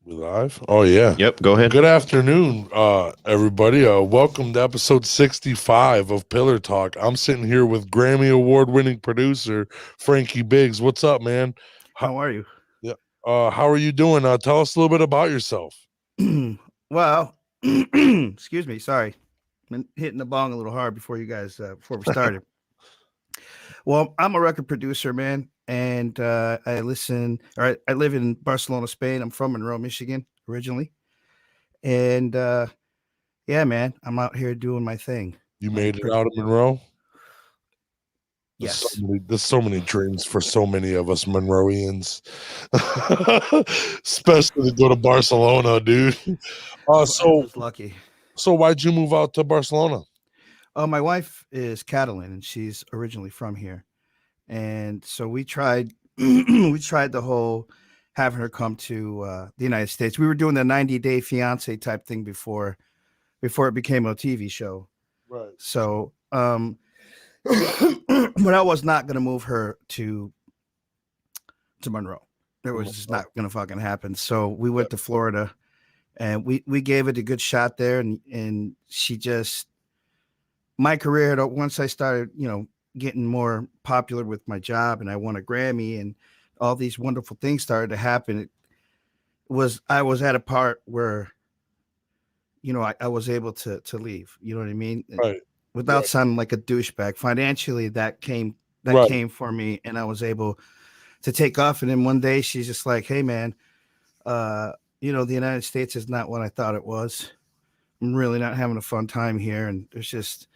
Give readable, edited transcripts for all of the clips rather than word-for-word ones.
We live? Oh yeah. Yep, go ahead. Good afternoon, everybody. Welcome to episode 65 of Pillar Talk. I'm sitting here with Grammy award-winning producer Frankie Biggz. What's up, man? How, How are you? yeah. How are you doing? Tell us a little bit about yourself. Well, excuse me. Sorry, been hitting the bong a little hard before you guys before we started. Well, I'm a record producer, man, and I live in Barcelona, Spain. I'm from Monroe, Michigan, originally, and yeah, man, I'm out here doing my thing. You Like, made it out of Monroe. yes, There's so many dreams for so many of us Monroeans, especially to go to Barcelona, dude. Uh, I so was lucky. so why'd you move out to Barcelona? Oh, my wife is Catalan, and she's originally from here. And so we tried we tried the whole having her come to the United States. We were doing the 90-day fiance type thing before it became a TV show. Right. So but I was not going to move her to Monroe. It was just not going to fucking happen. So we went to Florida, and we gave it a good shot there, and she just, my career, once I started, getting more popular with my job, and I won a Grammy, and all these wonderful things started to happen. I was at a part where, I was able to leave. You know what I mean? Right. Without Right. sounding like a douchebag. Financially, that came Right. for me, and I was able to take off. And then one day she's just like, "Hey, man, the United States is not what I thought it was. I'm really not having a fun time here, and there's just,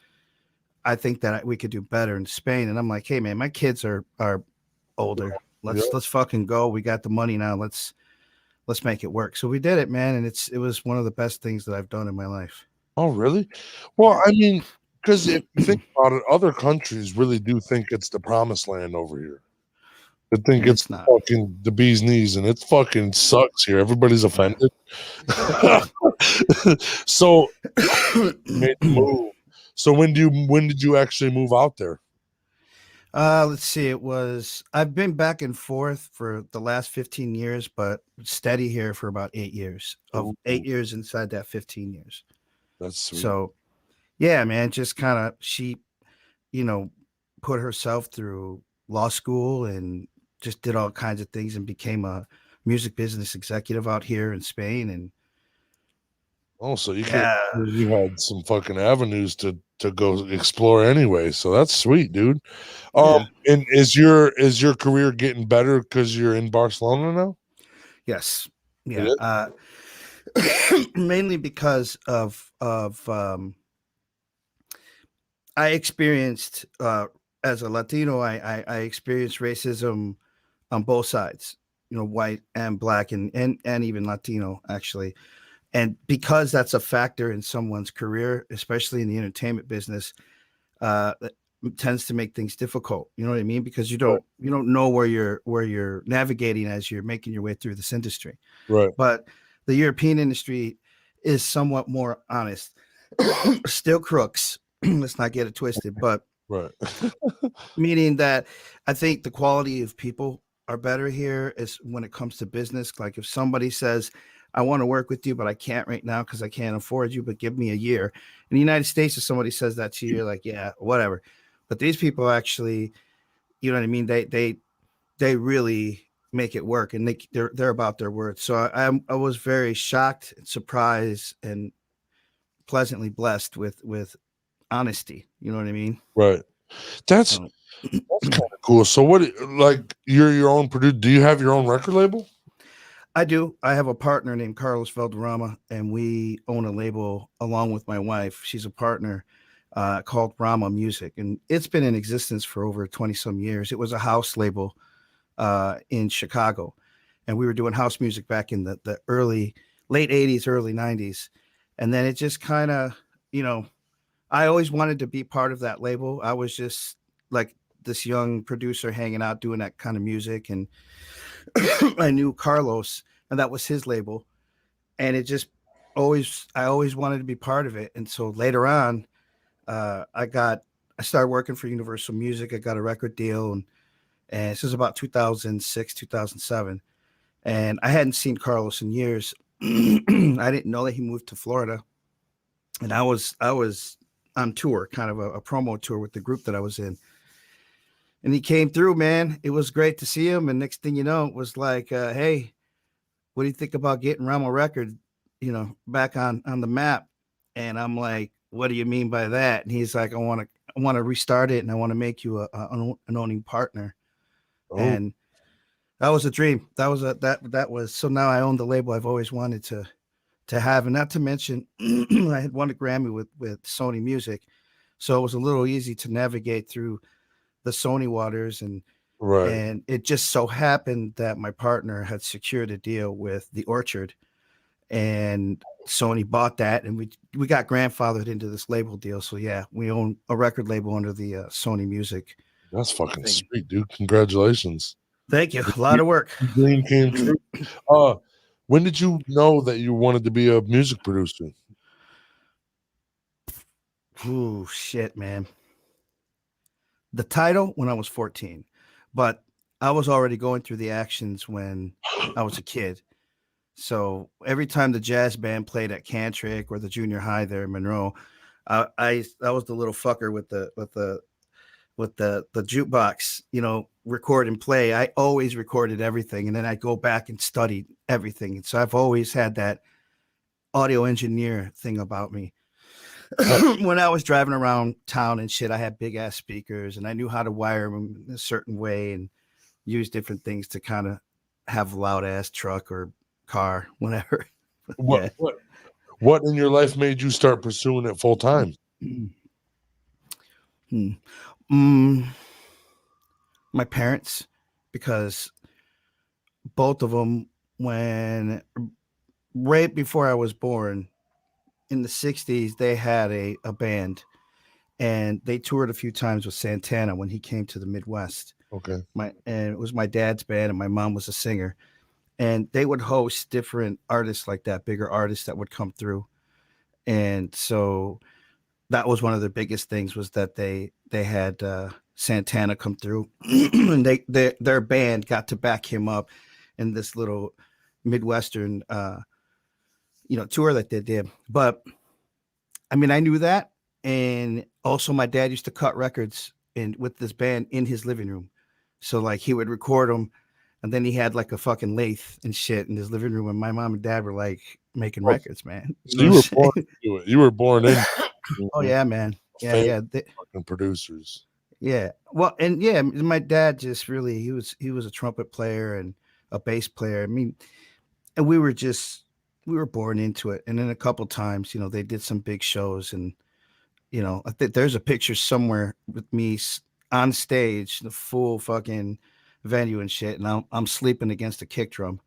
I think that we could do better in Spain." And I'm like, "Hey, man, my kids are older. Yeah. Let's fucking go. We got the money now. Let's make it work." So we did it, man, and it was one of the best things that I've done in my life. Oh, really? Well, I mean, because if you think about it, other countries really do think it's the promised land over here. They think And it's it's not. fucking the bee's knees, and it fucking sucks here. Everybody's offended. So you made the move. So when did you actually move out there? Let's see. I've been back and forth for the last 15 years, but steady here for about 8 years. Of Ooh, 8 years inside that 15 years. that's sweet. So yeah, man, just kind of she, you know, put herself through law school and just did all kinds of things and became a music business executive out here in Spain. And Oh, so yeah, you had some fucking avenues to go explore anyway. So that's sweet, dude. yeah, And is your career getting better because you're in Barcelona now? yes, It yeah. is? Mainly because of I experienced as a Latino, I experienced racism on both sides, white and black, and even Latino, actually. And because that's a factor in someone's career, especially in the entertainment business, that tends to make things difficult. You know what I mean? Because Right, you don't know where you're navigating as you're making your way through this industry. right, But the European industry is somewhat more honest. Still crooks. Let's not get it twisted, but right. meaning that I think the quality of people are better here is when it comes to business. Like if somebody says, "I want to work with you, but I can't right now because I can't afford you, but give me a year." In the United States, if somebody says that to you, you're like, "Yeah, whatever." But these people actually, you know what I mean? They really make it work, and they're about their word. So I was very shocked, surprised, and pleasantly blessed with honesty. You know what I mean? Right. That's So that's kind of cool. So like you're your own producer? Do you have your own record label? I do. I have a partner named Carlos Valderrama, and we own a label along with my wife. She's a partner called Rama Music, and it's been in existence for over 20 some years. It was a house label in Chicago, and we were doing house music back in the late 80s, early 90s. And then it just kind of, I always wanted to be part of that label. I was just like this young producer hanging out doing that kind of music, and I knew Carlos, and that was his label, and it just I always wanted to be part of it. And so later on, I started working for Universal Music. I got a record deal, and this is about 2006, 2007, And I hadn't seen Carlos in years. I didn't know that he moved to Florida, and I was on tour, kind of a promo tour with the group that I was in. And he came through, man. It was great to see him. And next thing you know, it was like, hey, what do you think about getting Rama Record, back on the map? And I'm like, what do you mean by that? And he's like, I want to restart it, and I want to make you an owning partner. Oh, And that was a dream. That was so now I own the label I've always wanted to have. And not to mention, I had won a Grammy with Sony Music, so it was a little easy to navigate through the Sony waters. right. And it just so happened that my partner had secured a deal with the Orchard, and Sony bought that, and we got grandfathered into this label deal. So yeah, we own a record label under the Sony Music That's fucking thing. sweet, dude. Congratulations. Thank you. A lot of work. Dream came true. Uh, when did you know that you wanted to be a music producer? Ooh, shit, man. The title when I was 14, but I was already going through the actions when I was a kid. So every time the jazz band played at Cantrick or the junior high there in Monroe, I was the little fucker with the jukebox, record and play. I always recorded everything, and then I'd go back and studied everything. And so I've always had that audio engineer thing about me. When I was driving around town and shit, I had big ass speakers, and I knew how to wire them in a certain way and use different things to kind of have a loud ass truck or car, whatever. What Yeah. what in your life made you start pursuing it full time? Hmm. Mm, my parents, because both of them, when right before I was born in the 60s, they had a band, and they toured a few times with Santana when he came to the Midwest. Okay. And it was my dad's band, and my mom was a singer, and they would host different artists like that, bigger artists that would come through. And so that was one of their biggest things, was that they had Santana come through, and their band got to back him up in this little Midwestern tour that they did. But I mean, I knew that, and also my dad used to cut records in with this band in his living room. So like he would record them, and then he had like a fucking lathe and shit in his living room, and my mom and dad were like making Oh, records, man. so you were born into it. You were born in Oh yeah, man. Yeah, family yeah. fucking producers. Yeah. Well, and yeah, my dad just really he was a trumpet player and a bass player. I mean, and we were born into it. And then a couple times, they did some big shows, and I think there's a picture somewhere with me on stage, the full fucking venue and shit, and I'm sleeping against a kick drum.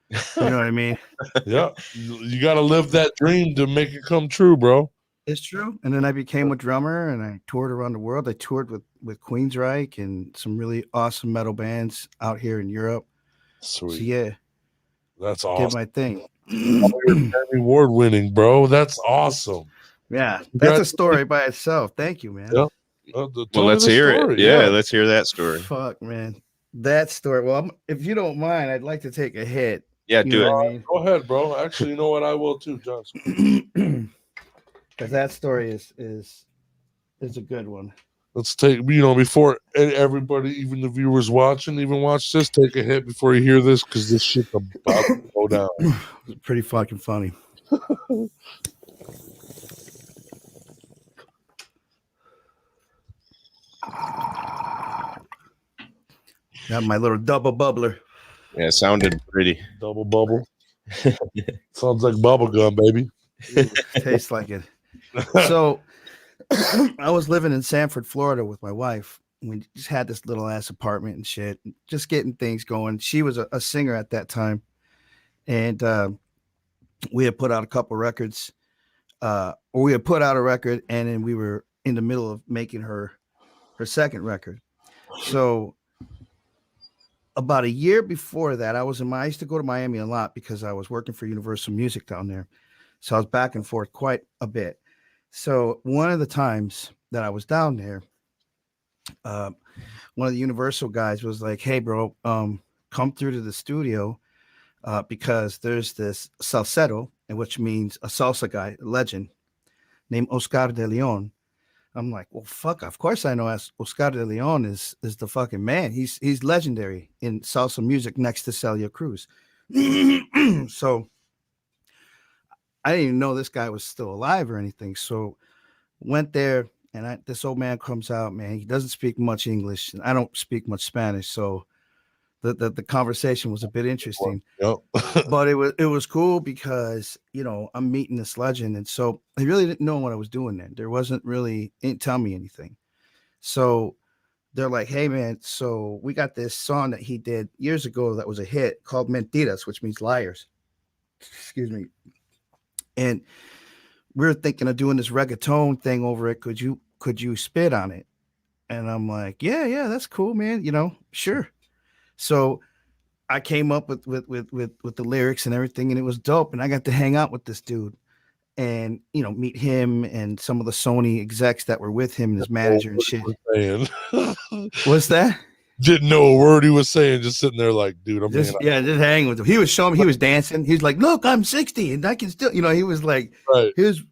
You know what I mean? Yeah. You got to live that dream to make it come true, bro. It's true. And then I became a drummer, and I toured around the world. I toured with Queensryche and some really awesome metal bands out here in Europe. So Sweet. yeah, That's did awesome. my thing. Grammy Award winning, bro. That's awesome. Yeah, that's a Congratulations. story by itself. Thank you, man. Yeah. Well, Tell me let's the hear story. it. Yeah, let's hear that story. Fuck, man. That story. Well, if you don't mind, I'd like to take a hit. Yeah, You do know it. what I mean? Go ahead, bro. Actually, you know what? I will too, Josh. Because that story is a good one. Let's take, before everybody, even the viewers watching, even watch this, take a hit before you hear this, because this shit's about to go down. It's pretty fucking funny. Got my little double bubbler. Yeah, it sounded pretty. Double bubble. Sounds like bubble gum, baby. Tastes like it. So I was living in Sanford, Florida with my wife. We just had this little ass apartment and shit, just getting things going. She was a singer at that time. And we had put out a couple records, or we had put out a record, and then we were in the middle of making her second record. So about a year before that, I used to go to Miami a lot because I was working for Universal Music down there. So I was back and forth quite a bit. So one of the times that I was down there, one of the Universal guys was like, "Hey, bro, come through to the studio. because there's this salsero, which means a salsa guy, a legend, named Oscar de Leon. I'm like, well, fuck. Of course, I know Oscar de Leon is the fucking man. He's legendary in salsa music next to Celia Cruz. So I didn't even know this guy was still alive or anything. So went there, and this old man comes out, man. He doesn't speak much English, and I don't speak much Spanish, so the conversation was a bit interesting. Yep. But it was cool because, you know, I'm meeting this legend, and so I really didn't know what I was doing then. There wasn't really, didn't tell me anything. So they're like, hey man, so we got this song that he did years ago that was a hit called Mentiras, which means liars. Excuse me. And we were thinking of doing this reggaeton thing over it. Could you spit on it? And I'm like, yeah, that's cool, man. You know, sure. So I came up with the lyrics and everything, and it was dope. And I got to hang out with this dude and, you know, meet him and some of the Sony execs that were with him and his manager and shit. What's that? Didn't know a word he was saying, just sitting there like, dude, just hanging with him. He was showing me, he was dancing. He's like, look, I'm 60 and I can still, you know, he was like, right. He was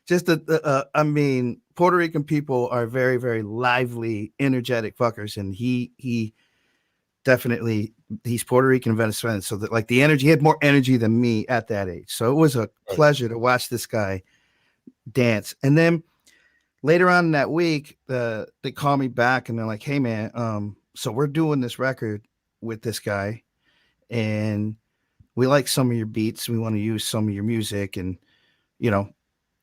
just I mean, Puerto Rican people are very, very lively, energetic fuckers. And he definitely, he's Puerto Rican Venezuelan. So that, like, the energy, he had more energy than me at that age. So it was a pleasure to watch this guy dance. And then later on in that week, they call me back and they're like, hey man, so we're doing this record with this guy and we like some of your beats. We want to use some of your music and, you know,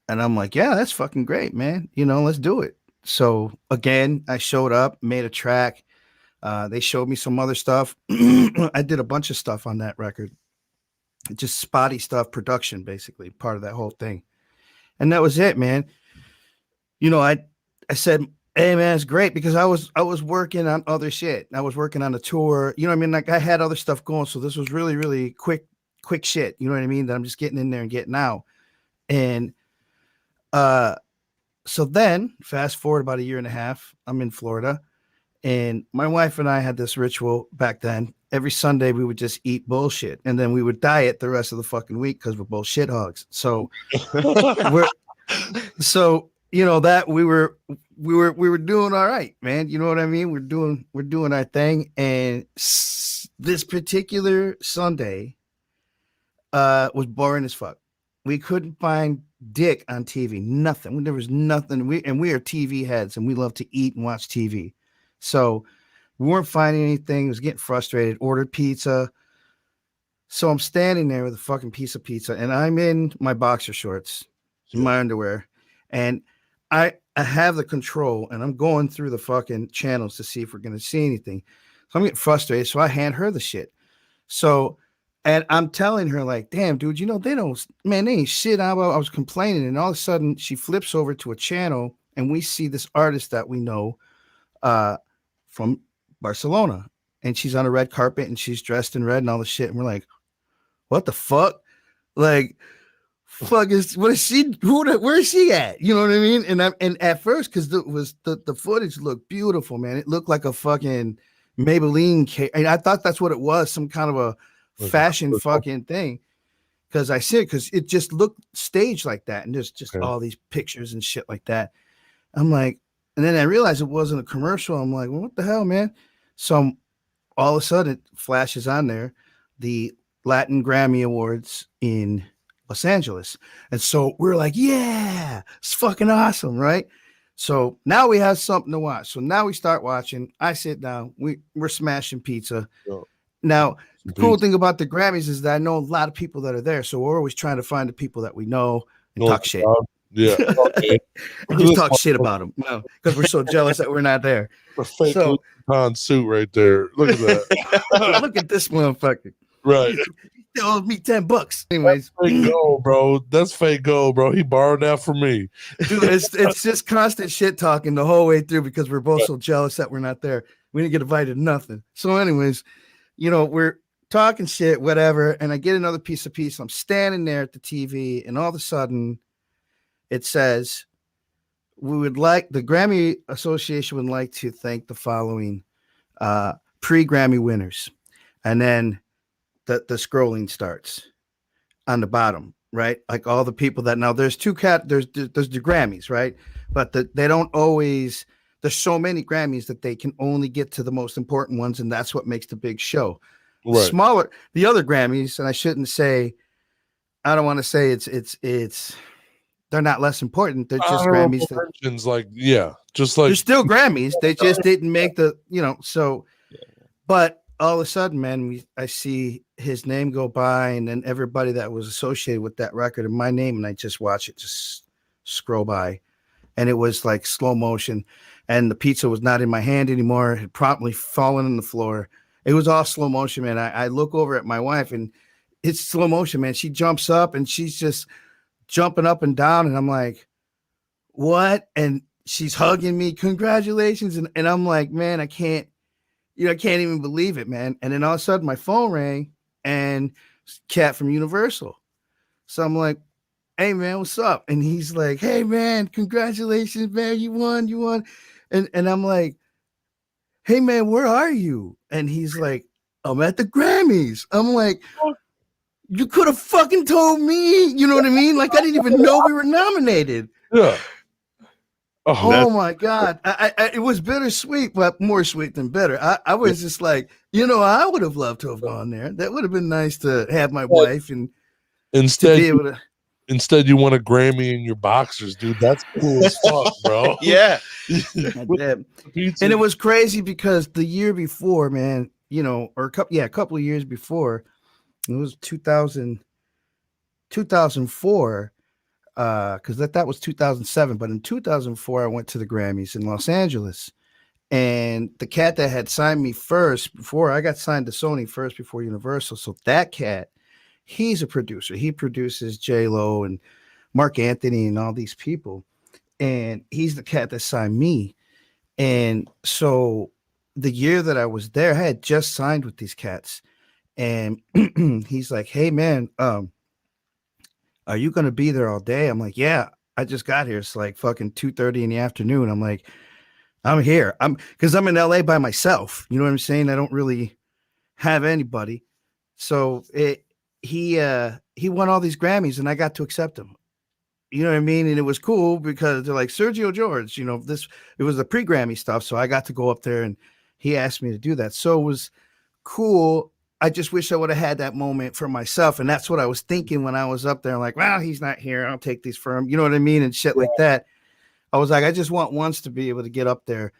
and I'm like, yeah, that's fucking great, man. You know, let's do it. So again, I showed up, made a track. They showed me some other stuff. I did a bunch of stuff on that record, just spotty stuff, production, basically part of that whole thing. And that was it, man. You know, I said, hey man, it's great because I was working on other shit. I was working on a tour, you know what I mean? Like I had other stuff going. So this was really, really quick shit. You know what I mean? That I'm just getting in there and getting out. And, so then fast forward about a year and a half, I'm in Florida and my wife and I had this ritual back then. Every Sunday we would just eat bullshit and then we would diet the rest of the fucking week because we're both shit hogs. So you know that we were doing all right, man. You know what I mean? We're doing our thing. And this particular Sunday was boring as fuck. We couldn't find dick on TV, nothing. There was nothing. We are TV heads and we love to eat and watch TV. So we weren't finding anything. I was getting frustrated, ordered pizza. So I'm standing there with a fucking piece of pizza and I'm in my boxer shorts, in my underwear. And I have the control and I'm going through the fucking channels to see if we're going to see anything. So I'm getting frustrated. So I hand her the shit. So, and I'm telling her like, damn, dude, you know, they ain't shit. I was complaining. And all of a sudden she flips over to a channel and we see this artist that we know from Barcelona. And she's on a red carpet and she's dressed in red and all the shit. And we're like, what the fuck? Like, fuck where is she at? You know what I mean? And at first, because the footage looked beautiful, man. It looked like a fucking Maybelline cake. And I thought that's what it was, some kind of a fashion fucking thing. Because I see it, because it just looked staged like that, and there's just all these pictures and shit like that. I'm like, and then I realized it wasn't a commercial. I'm like, well, what the hell, man? So all of a sudden, it flashes on there, the Latin Grammy Awards in Los Angeles. And so we're like, yeah, it's fucking awesome, right? So now we have something to watch. So now we start watching. I sit down. We're smashing pizza. Now, the cool thing about the Grammys is that I know a lot of people that are there. So we're always trying to find the people that we know and talk shit. Yeah. Okay. Just talk shit about them. Because we're so jealous that we're not there. A fake suit right there. Look at that. Look at this motherfucker. Right. He owes me $10. Anyways, that's fake gold, bro. That's fake gold, bro. He borrowed that from me. Dude, it's just constant shit talking the whole way through because we're both so jealous that we're not there. We didn't get invited to nothing. So, anyways, you know, we're talking shit, whatever, and I get another piece of pizza. I'm standing there at the TV, and all of a sudden, it says, the Grammy Association would like to thank the following pre-Grammy winners. And then the scrolling starts on the bottom, right? Like all the people that now there's there's the Grammys, right? But they don't always. There's so many Grammys that they can only get to the most important ones, and that's what makes the big show. Right. Smaller, the other Grammys, and I shouldn't say. I don't want to say it's. They're not less important. They're just Grammys. Just like they're still Grammys. They just didn't make the, so. But all of a sudden, man, I see his name go by, and then everybody that was associated with that record and my name, and I just watch it just scroll by, and it was like slow motion, and the pizza was not in my hand anymore. It had promptly fallen on the floor. It was all slow motion, man. I look over at my wife, and it's slow motion, man. She jumps up, and she's just jumping up and down, and I'm like, what? And she's hugging me, congratulations. And I'm like, man, I can't even believe it, man. And then all of a sudden my phone rang, and Cat from Universal. So I'm like, hey man, what's up? And he's like, hey man, congratulations, man, you won. And I'm like, hey man, where are you? And he's like, I'm at the Grammys. I'm like, you could have fucking told me, you know what I mean? Like I didn't even know we were nominated. Yeah. Oh my God. It was bittersweet, but more sweet than bitter. I was just like, I would have loved to have gone there. That would have been nice to have my wife and instead to be able to. Instead, you won a Grammy in your boxers, dude. That's cool as fuck, bro. Yeah. And it was crazy because the year before, man, or a couple of years before, it was 2004, because that was 2007. But in 2004, I went to the Grammys in Los Angeles, and the cat that had signed me first, before I got signed to Sony first before Universal. So that cat, he's a producer. He produces J-Lo and Mark Anthony and all these people, and he's the cat that signed me. And so the year that I was there, I had just signed with these cats. And he's like, hey man, are you going to be there all day? I'm like, yeah, I just got here. It's like fucking 2:30 in the afternoon. I'm like, I'm here. Cause I'm in LA by myself. You know what I'm saying? I don't really have anybody. So he won all these Grammys, and I got to accept them. You know what I mean? And it was cool because they're like, Sergio George, it was the pre-Grammy stuff. So I got to go up there, and he asked me to do that. So it was cool. I just wish I would have had that moment for myself. And that's what I was thinking when I was up there. Like, well, he's not here. I'll take these for him. You know what I mean? And shit like that. I was like, I just want once to be able to get up there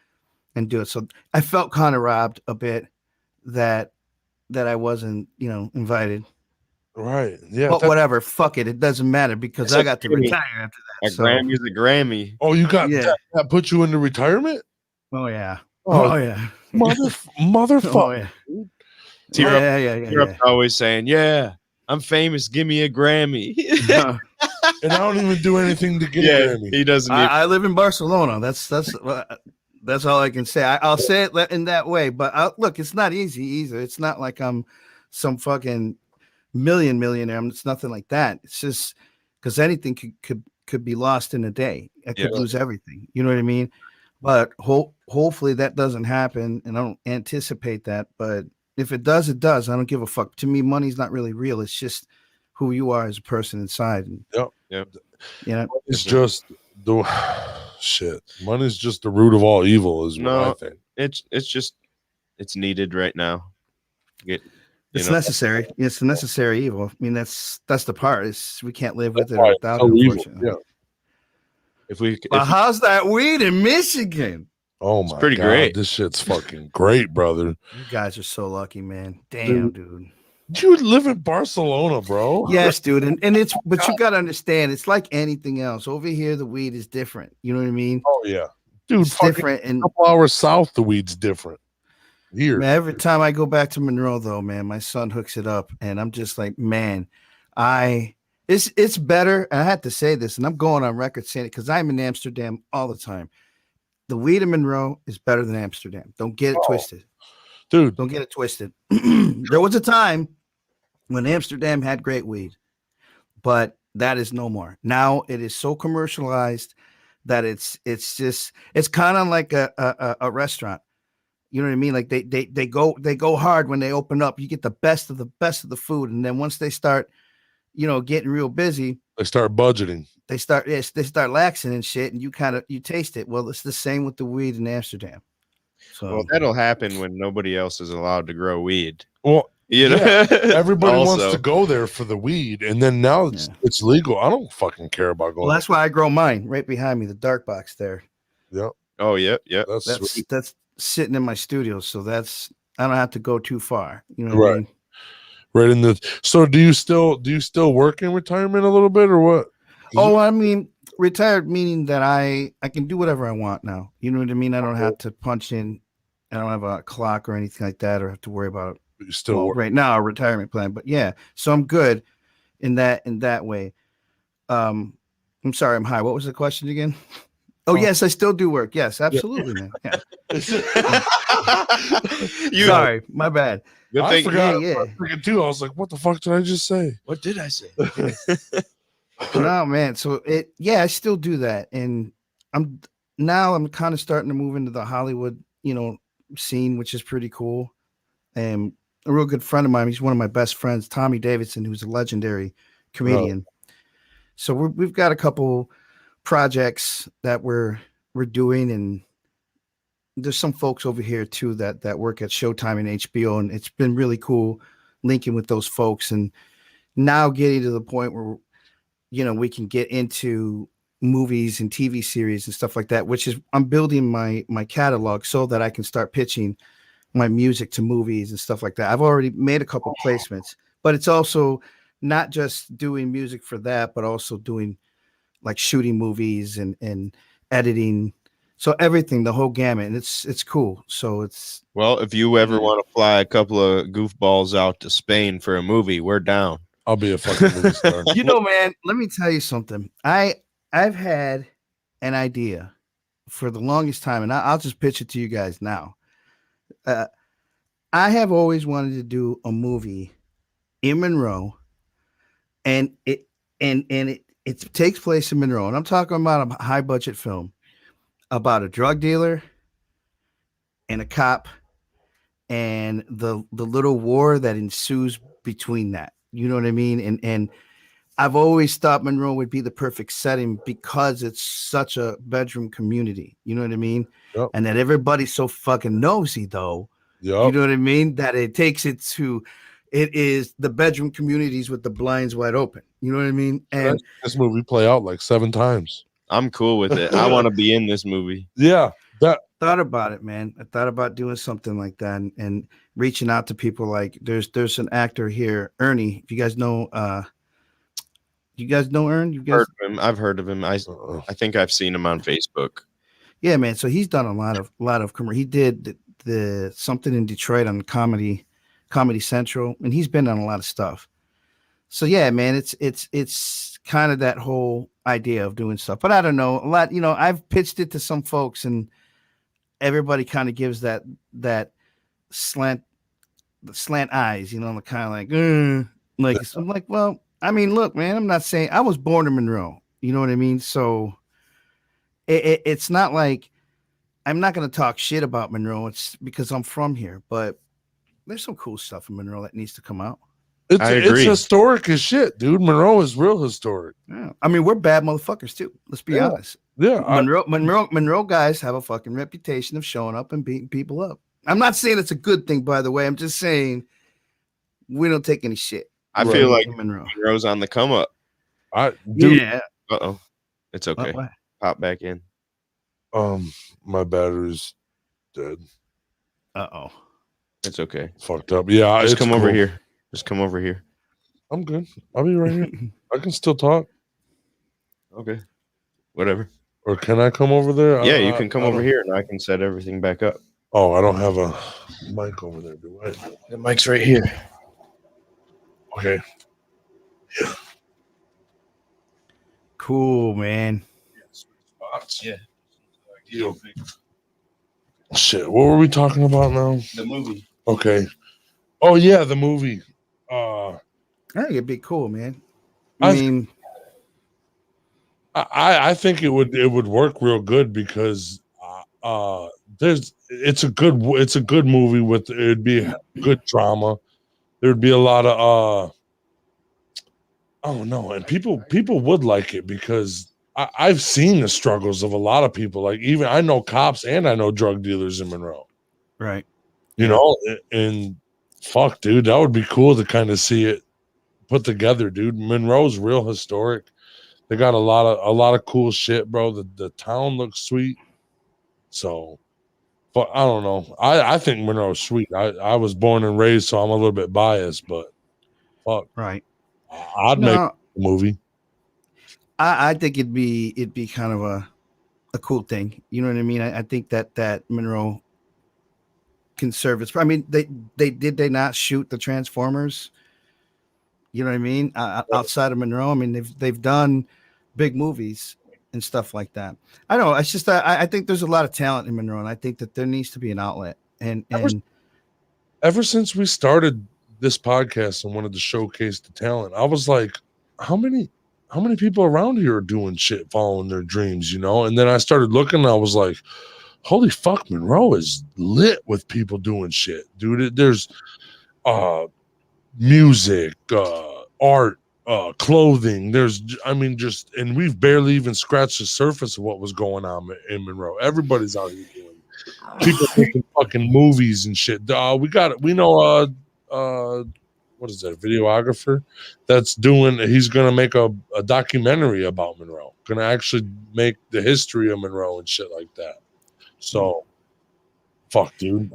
and do it. So I felt kind of robbed a bit that I wasn't, invited. Right. Yeah. But whatever. Fuck it. It doesn't matter because I got to retire after that. A Grammy's a Grammy. Oh, you got that put you into retirement? Oh yeah. Oh yeah. Motherfucker. Oh yeah. T-Rup always saying, yeah, I'm famous. Give me a Grammy. And I don't even do anything to get a Grammy. He doesn't. I live in Barcelona. That's all I can say. I'll say it in that way. But look, it's not easy either. It's not like I'm some fucking millionaire. It's nothing like that. It's just because anything could be lost in a day. I could lose everything. You know what I mean? But hopefully that doesn't happen, and I don't anticipate that. But if it does, it does. I don't give a fuck. To me, money's not really real. It's just who you are as a person inside. And, it's just the shit. Money's just the root of all evil, is what I think. It's needed right now. It's necessary. It's a necessary evil. I mean, that's the part. We can't live with it without it, unfortunately. Yeah. How's that weed in Michigan? Oh my pretty God, great. This shit's fucking great, brother. You guys are so lucky, man. Damn, dude. You live in Barcelona, bro. Yes, dude. But you gotta understand, it's like anything else. Over here, the weed is different. You know what I mean? Oh yeah. Dude, it's different. And a couple hours south, the weed's different. Here. Man, every time I go back to Monroe, though, man, my son hooks it up, and I'm just like, man, it's better. And I had to say this, and I'm going on record saying it because I'm in Amsterdam all the time. The weed in Monroe is better than Amsterdam. Don't get it twisted. Dude. Don't get it twisted. There was a time when Amsterdam had great weed, but that is no more. Now it is so commercialized that it's kind of like a restaurant. You know what I mean? Like they go hard when they open up. You get the best of the food, and then once they start, getting real busy, They start budgeting. they start laxing and shit, and you taste it. Well, it's the same with the weed in Amsterdam. So Well, that'll happen when nobody else is allowed to grow weed. Well, You know, yeah, everybody wants Also. to go there for the weed, and then now it's legal. I don't fucking care about going. Well, that's why I grow mine right behind me, the dark box there. Yeah. Oh, yeah. That's sitting in my studio, so I don't have to go too far. You know what I mean? Right in the. So do you still work in retirement a little bit or what? Oh, I mean, retired meaning that I can do whatever I want now. You know what I mean? I don't have to punch in. I don't have a clock or anything like that, or have to worry about. You still work. Right now a retirement plan, but yeah, so I'm good in that way. I'm sorry, I'm high. What was the question again? Oh, yes, I still do work. Yes, absolutely, man. Yeah. Sorry, my bad. Good I thing. forgot. Yeah. Too. I was like, what the fuck did I just say? What did I say? No, man. So I still do that, and I'm kind of starting to move into the Hollywood, scene, which is pretty cool. And a real good friend of mine, he's one of my best friends, Tommy Davidson, who's a legendary comedian. Oh. So we've got a couple projects that we're doing, and there's some folks over here too that work at Showtime and HBO, and it's been really cool linking with those folks, and now getting to the point where we can get into movies and TV series and stuff like that, which is I'm building my catalog so that I can start pitching my music to movies and stuff like that. I've already made a couple placements, but it's also not just doing music for that, but also doing like shooting movies and editing. So everything, the whole gamut, and it's cool. So it's well, if you ever want to fly a couple of goofballs out to Spain for a movie, we're down. I'll be a fucking movie star. Man, let me tell you something. I've had an idea for the longest time, and I'll just pitch it to you guys now. I have always wanted to do a movie in Monroe, and it takes place in Monroe, and I'm talking about a high budget film about a drug dealer and a cop, and the little war that ensues between that. You know what I mean? And I've always thought Monroe would be the perfect setting because it's such a bedroom community. You know what I mean? Yep. And that everybody's so fucking nosy, though. Yep. You know what I mean? That it is the bedroom communities with the blinds wide open. You know what I mean? And this movie play out like 7 times. I'm cool with it. I want to be in this movie. Yeah. Thought about it, man. I thought about doing something like that and reaching out to people. Like there's an actor here, Ernie. If you guys know, you guys know Ern? Heard of him. I've heard of him. I think I've seen him on Facebook. Yeah, man. So he's done a lot of he did the something in Detroit on Comedy Central, and he's been on a lot of stuff. So yeah, man, it's kind of that whole idea of doing stuff. But I don't know, a lot, I've pitched it to some folks, and everybody kind of gives that slant eyes, kind of like I'm like, well, I mean, look, man, I'm not saying I was born in Monroe. You know what I mean? So it's not like I'm not going to talk shit about Monroe. It's because I'm from here, but there's some cool stuff in Monroe that needs to come out. I agree. It's historic as shit, dude. Monroe is real historic. Yeah. I mean, we're bad motherfuckers too. Let's be honest. Yeah. Monroe guys have a fucking reputation of showing up and beating people up. I'm not saying it's a good thing, by the way. I'm just saying we don't take any shit. I feel like Monroe's on the come up. Yeah. Uh-oh. It's okay. Pop back in. My battery's dead. Uh-oh. It's okay. Fucked up. Yeah. Just come over here. Just come over here. I'm good. I'll be right here. I can still talk. Okay. Whatever. Or can I come over there? Yeah, you can come over here and I can set everything back up. Oh, I don't have a mic over there, do I? The mic's right here. Okay. Yeah. Cool, man. Yeah. Shit. What were we talking about now? The movie. Okay. Oh yeah, the movie. I think it'd be cool, man. I think it would work real good because it's a good movie with it'd be a good drama. There'd be a lot of oh no, and people would like it because I've seen the struggles of a lot of people. Like even I know cops and I know drug dealers in Monroe. Right. You know, and fuck, dude, that would be cool to kind of see it put together, dude. Monroe's real historic. They got a lot of cool shit, bro. The town looks sweet. So, but I don't know. I think Monroe's sweet. I was born and raised, so I'm a little bit biased, but fuck, Right. I'd make a movie. I think it'd be kind of a cool thing. You know what I mean? I think that Monroe can serve its. I mean, they not shoot the Transformers? You know what I mean? Outside of Monroe, I mean they've done big movies and stuff like that. I don't know. It's just I think there's a lot of talent in Monroe, and I think that there needs to be an outlet. And ever since we started this podcast and wanted to showcase the talent, I was like, how many people around here are doing shit, following their dreams, you know? And then I started looking, and I was like, holy fuck, Monroe is lit with people doing shit, dude. There's music, art, clothing. And we've barely even scratched the surface of what was going on in Monroe. Everybody's out here doing people making fucking movies and shit. We know what is that, a videographer he's gonna make a documentary about Monroe, gonna actually make the history of Monroe and shit like that. So fuck, dude,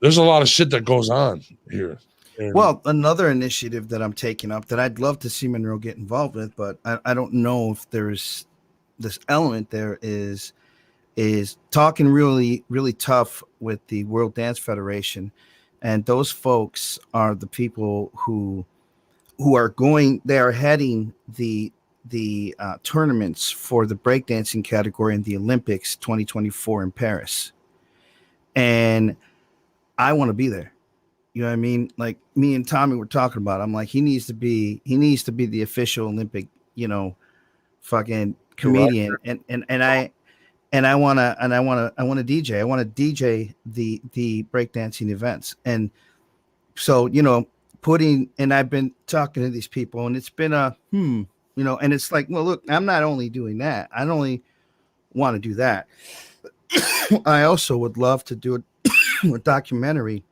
there's a lot of shit that goes on here. And well, another initiative that I'm taking up that I'd love to see Monroe get involved with, but I don't know if there's this element there is talking really, really tough with the World Dance Federation. And those folks are the people who they are heading the tournaments for the breakdancing category in the Olympics 2024 in Paris. And I want to be there. You know what I mean? Like me and Tommy were talking about, I'm like, he needs to be the official Olympic, fucking comedian. Right. And I want to DJ. I want to DJ the breakdancing events. And so, and I've been talking to these people, and it's been and it's like, well, look, I'm not only doing that. I don't only want to do that. I also would love to do a documentary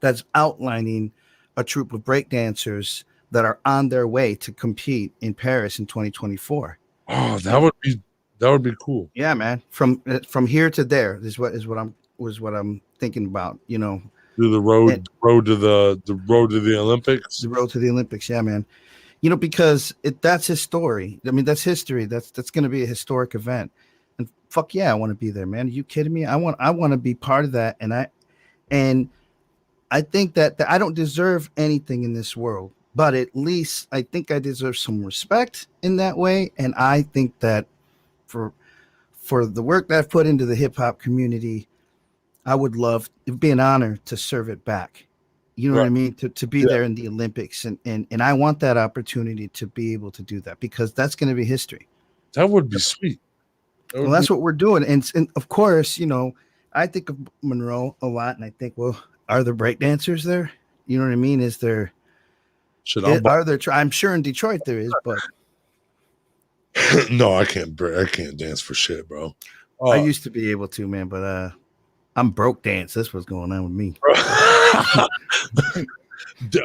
that's outlining a troupe of breakdancers that are on their way to compete in Paris in 2024. Oh, that would be cool. Yeah, man. From here to there is what I'm thinking about. Do the road to the Olympics. The road to the Olympics, yeah, man. Because that's his story. I mean, that's history. That's going to be a historic event. And fuck yeah, I want to be there, man. Are you kidding me? I want to be part of that. And I think that I don't deserve anything in this world, but at least I think I deserve some respect in that way. And I think that for the work that I've put into the hip hop community, I would love, it'd be an honor to serve it back. You know what I mean? To be there in the Olympics. And I want that opportunity to be able to do that, because that's going to be history. That would be sweet. That's what we're doing. And of course, I think of Monroe a lot, and I think, well, are there breakdancers there? You know what I mean? Is there? I'm sure in Detroit there is, but no, I can't dance for shit, bro. I used to be able to, man, but I'm broke dance. That's what's going on with me.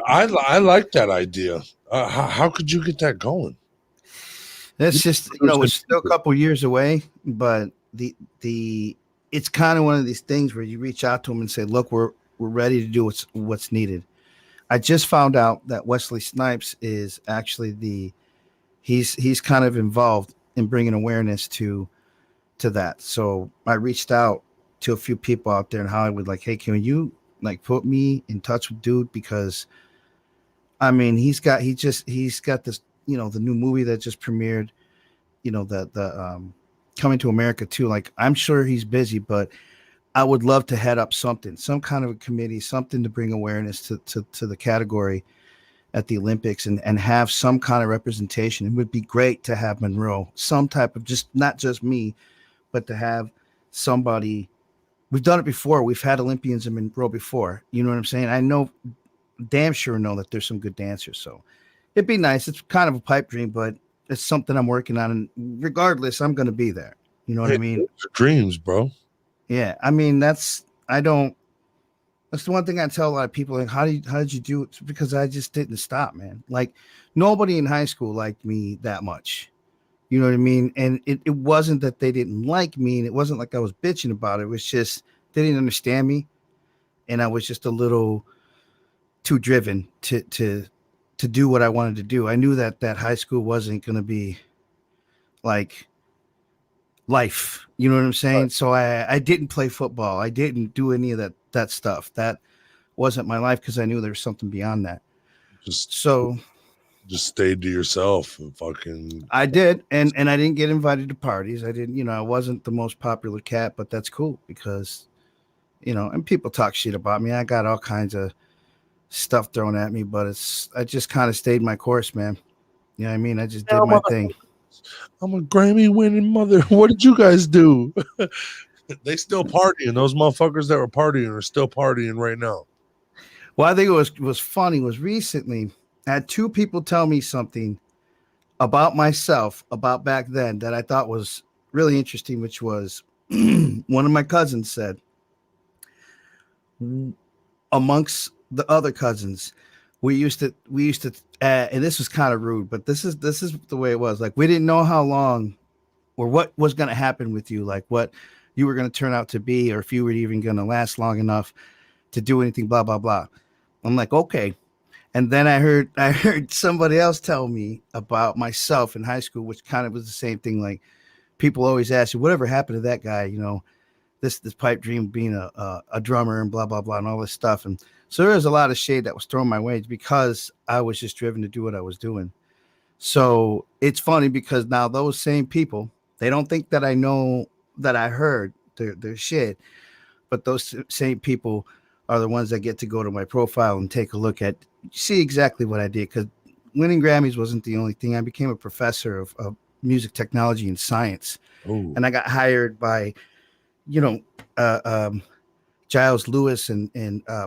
I like that idea. How could you get that going? That's just, it's still a couple years away, but it's kind of one of these things where you reach out to them and say, look, we're ready to do what's needed. I just found out that Wesley Snipes is actually he's kind of involved in bringing awareness to that. So I reached out to a few people out there in Hollywood, like, hey, can you put me in touch with dude? Because I mean, he's got this, the new movie that just premiered, the Coming to America too. Like, I'm sure he's busy, but I would love to head up some kind of a committee, something to bring awareness to the category at the Olympics and have some kind of representation. It would be great to have Monroe, some type of, not just me, but to have somebody we've done it before. We've had Olympians in Monroe before. You know what I'm saying? I know, damn sure know that there's some good dancers. So it'd be nice. It's kind of a pipe dream, but it's something I'm working on. And regardless, I'm going to be there. You know what I mean? Dreams, bro. Yeah. I mean, that's the one thing I tell a lot of people, like, how did you do it? It's because I just didn't stop, man. Like, nobody in high school liked me that much. You know what I mean? And it wasn't that they didn't like me, and it wasn't like I was bitching about it. It was just they didn't understand me, and I was just a little too driven to do what I wanted to do. I knew that high school wasn't going to be like life. You know what I'm saying? Right. So I didn't play football. I didn't do any of that stuff. That wasn't my life because I knew there was something beyond that. Just stayed to yourself and fucking. I did, and I didn't get invited to parties. I didn't, I wasn't the most popular cat, but that's cool because, and people talk shit about me. I got all kinds of stuff thrown at me, but I just kind of stayed my course, man. You know what I mean? I just did my thing. I'm a Grammy winning mother. What did you guys do? They still partying. Those motherfuckers that were partying are still partying right now. Well, I think it was funny was recently I had two people tell me something about myself about back then that I thought was really interesting, which was one of my cousins said, amongst the other cousins, we used to, and this was kind of rude, but this is the way it was. Like, we didn't know how long or what was going to happen with you, like what you were going to turn out to be, or if you were even going to last long enough to do anything, blah, blah, blah. I'm like, okay. And then I heard somebody else tell me about myself in high school, which kind of was the same thing. Like, people always ask you, whatever happened to that guy, this pipe dream being a drummer and blah, blah, blah, and all this stuff. And so there was a lot of shade that was thrown my way because I was just driven to do what I was doing. So it's funny because now those same people, they don't think that I know that I heard their shit, but those same people are the ones that get to go to my profile and take a look at, see exactly what I did. Because winning Grammys wasn't the only thing. I became a professor of music technology and science. Ooh. And I got hired by, Giles Lewis and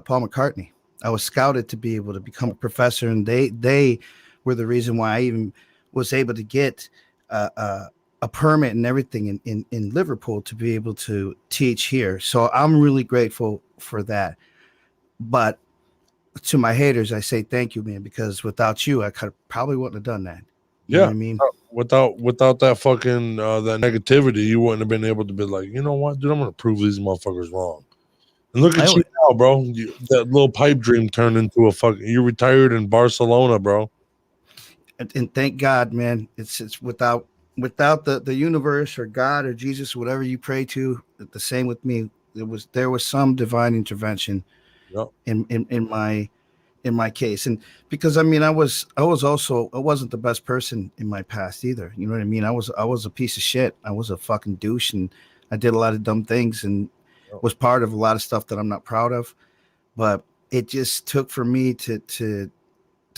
Paul McCartney. I was scouted to be able to become a professor, and they were the reason why I even was able to get a permit and everything in Liverpool to be able to teach here. So I'm really grateful for that. But to my haters, I say thank you, man, because without you, I probably wouldn't have done that. You know what I mean? Without that fucking that negativity, you wouldn't have been able to be like, you know what, dude, I'm gonna prove these motherfuckers wrong. And look at you now, bro. That little pipe dream turned into a fucking. You retired in Barcelona, bro. And thank God, man. It's without the universe or God or Jesus, whatever you pray to. The same with me. There was some divine intervention. Yep. In my case, and because I wasn't the best person in my past either. You know what I mean? I was a piece of shit. I was a fucking douche, and I did a lot of dumb things and was part of a lot of stuff that I'm not proud of. But it just took for me to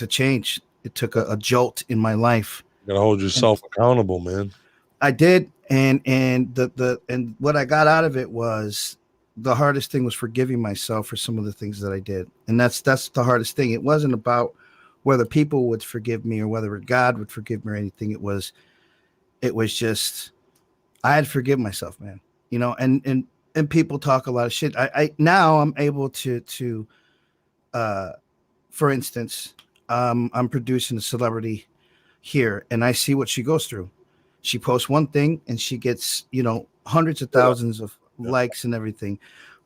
change. It took a jolt in my life. You gotta hold yourself accountable, man. I did, and what I got out of it was the hardest thing was forgiving myself for some of the things that I did. And that's the hardest thing. It wasn't about whether people would forgive me or whether God would forgive me or anything. It was just, I had to forgive myself, man, and people talk a lot of shit. I now I'm able to for instance, I'm producing a celebrity here and I see what she goes through. She posts one thing and she gets, hundreds of thousands of likes and everything,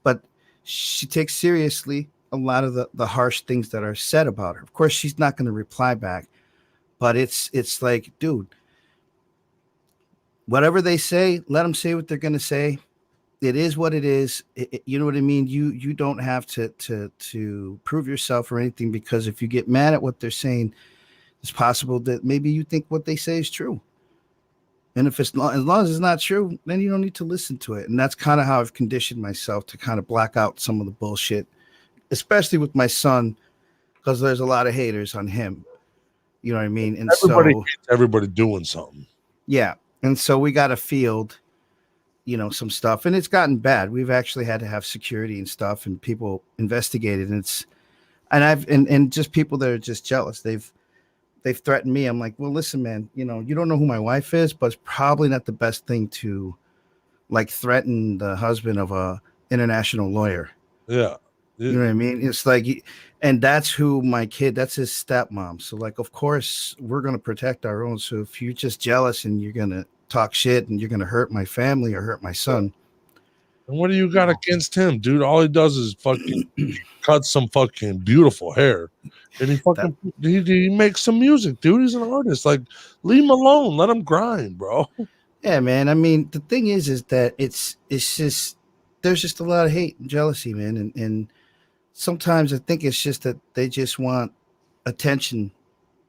but she takes seriously a lot of the harsh things that are said about her. Of course, she's not going to reply back, but it's like, dude, whatever they say, let them say what they're going to say. It is what it is. You know what I mean? You don't have to prove yourself or anything, because if you get mad at what they're saying, it's possible that maybe you think what they say is true. And if as long as it's not true, then you don't need to listen to it. And that's kind of how I've conditioned myself to kind of black out some of the bullshit, especially with my son, because there's a lot of haters on him. You know what I mean? And everybody doing something. Yeah. And so we got a field, some stuff, and it's gotten bad. We've actually had to have security and stuff, and people investigated, and just people that are just jealous. They've threatened me. I'm like, well, listen, man, you don't know who my wife is, but it's probably not the best thing to like threaten the husband of a international lawyer. Yeah. You know what I mean? It's like, and that's that's his stepmom. So like, of course we're going to protect our own. So if you're just jealous and you're going to talk shit and you're going to hurt my family or hurt my son. And what do you got against him, dude? All he does is fucking cut some fucking beautiful hair. And he makes some music, dude. He's an artist. Like, leave him alone. Let him grind, bro. Yeah, man. I mean, the thing is that it's just, there's just a lot of hate and jealousy, man. And sometimes I think it's just that they just want attention.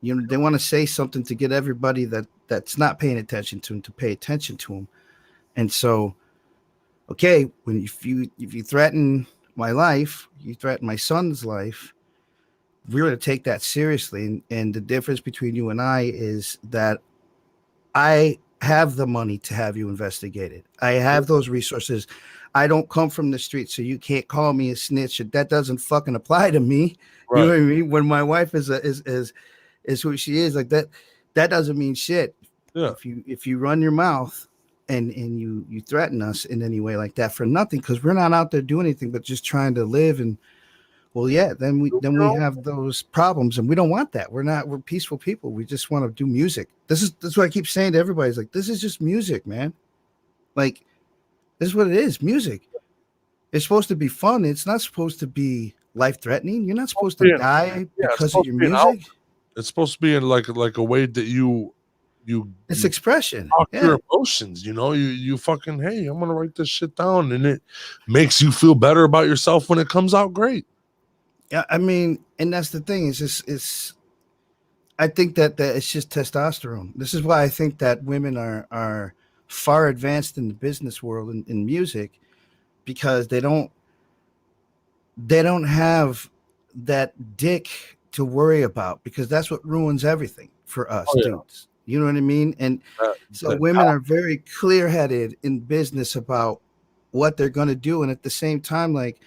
They want to say something to get everybody that's not paying attention to him to pay attention to him. And so, okay, if you threaten my life, you threaten my son's life, we're going to take that seriously. And the difference between you and I is that I have the money to have you investigated. I have those resources. I don't come from the street, so you can't call me a snitch. That doesn't fucking apply to me. Right. You know what I mean? When my wife is who she is, like that doesn't mean shit. Yeah. If you run your mouth and you threaten us in any way like that for nothing, because we're not out there doing anything but just trying to live, and well, yeah, then we have those problems, and we don't want that. We're peaceful people. We just want to do music. That's what I keep saying to everybody. Is like, this is just music, man. Like, this is what it is, music. It's supposed to be fun. It's not supposed to be life-threatening. You're not supposed to die because of your music. It's supposed to be in like a way that you it's expression. Your emotions, you fucking, hey, I'm gonna write this shit down, and it makes you feel better about yourself when it comes out great. Yeah, I mean, and that's the thing. I think that it's just testosterone. This is why I think that women are far advanced in the business world in music, because they don't have that dick to worry about, because that's what ruins everything for us dudes. You know what I mean? And so women are very clear-headed in business about what they're going to do, and at the same time, like,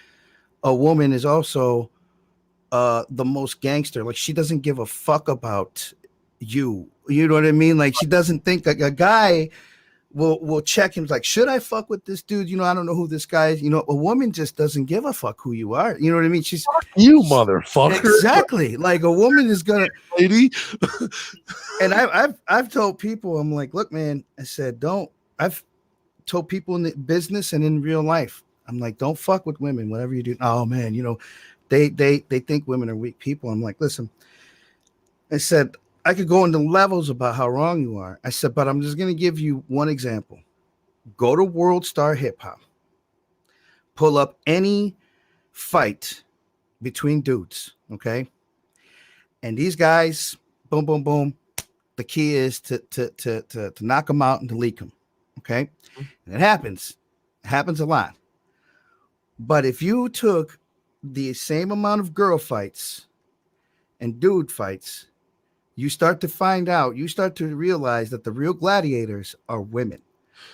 a woman is also the most gangster. Like, she doesn't give a fuck about you. You know what I mean? Like, she doesn't think like a guy will check him, like, should I fuck with this dude? I don't know who this guy is. A woman just doesn't give a fuck who you are. You know what I mean? She's you motherfucker. Exactly. Like, a woman is gonna lady. And I've told people, I'm like, look, man, I said, I've told people in the business and in real life, I'm like, don't fuck with women, whatever you do. Oh man, they think women are weak people. I'm like, listen, I said, I could go into levels about how wrong you are. I said, but I'm just going to give you one example. Go to World Star Hip Hop. Pull up any fight between dudes, okay? And these guys, boom, boom, boom. The key is to knock them out and to leak them, okay? And it happens. It happens a lot. But if you took the same amount of girl fights and dude fights, you start to realize that the real gladiators are women.